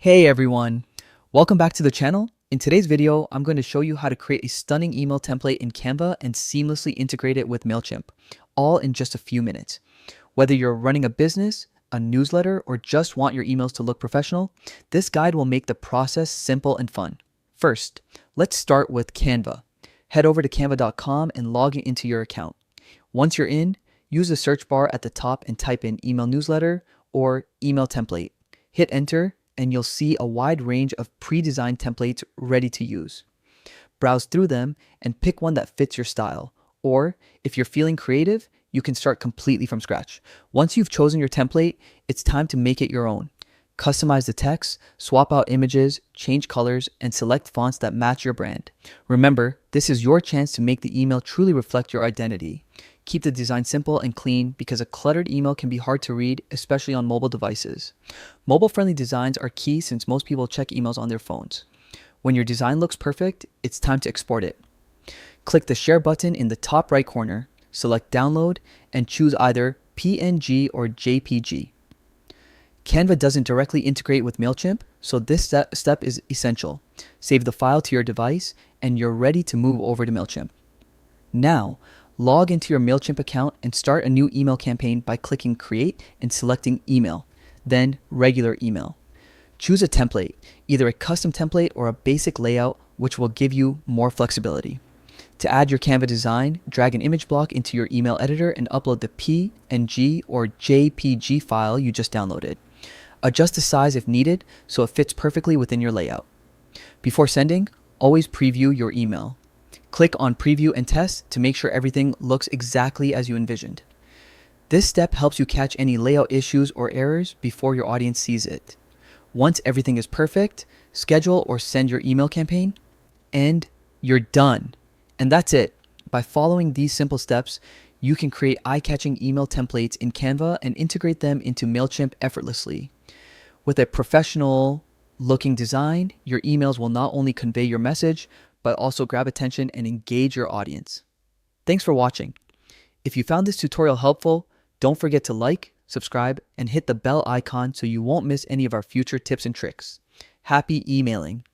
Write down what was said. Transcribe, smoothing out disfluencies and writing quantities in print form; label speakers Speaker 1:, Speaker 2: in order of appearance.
Speaker 1: Hey everyone, welcome back to the channel. In today's video, I'm going to show you how to create a stunning email template in Canva and seamlessly integrate it with Mailchimp, all in just a few minutes. Whether you're running a business, a newsletter, or just want your emails to look professional, this guide will make the process simple and fun. First, let's start with Canva. Head over to canva.com and log into your account. Once you're in, use the search bar at the top and type in email newsletter or email template. Hit enter and you'll see a wide range of pre-designed templates ready to use. Browse through them and pick one that fits your style. Or if you're feeling creative, you can start completely from scratch. Once you've chosen your template, it's time to make it your own. Customize the text, swap out images, change colors, and select fonts that match your brand. Remember, this is your chance to make the email truly reflect your identity. Keep the design simple and clean because a cluttered email can be hard to read, especially on mobile devices. Mobile-friendly designs are key since most people check emails on their phones. When your design looks perfect, it's time to export it. Click the Share button in the top right corner, select Download, and choose either PNG or JPG. Canva doesn't directly integrate with Mailchimp, so this step is essential. Save the file to your device, and you're ready to move over to Mailchimp. Now, log into your Mailchimp account and start a new email campaign by clicking Create and selecting Email, then Regular Email. Choose a template, either a custom template or a basic layout, which will give you more flexibility. To add your Canva design, drag an image block into your email editor and upload the PNG or JPG file you just downloaded. Adjust the size if needed so it fits perfectly within your layout. Before sending, always preview your email. Click on Preview and Test to make sure everything looks exactly as you envisioned. This step helps you catch any layout issues or errors before your audience sees it. Once everything is perfect, schedule or send your email campaign, and you're done. And that's it. By following these simple steps, you can create eye-catching email templates in Canva and integrate them into Mailchimp effortlessly. With a professional-looking design, your emails will not only convey your message, but also grab attention and engage your audience. Thanks for watching. If you found this tutorial helpful, don't forget to like, subscribe, and hit the bell icon so you won't miss any of our future tips and tricks. Happy emailing!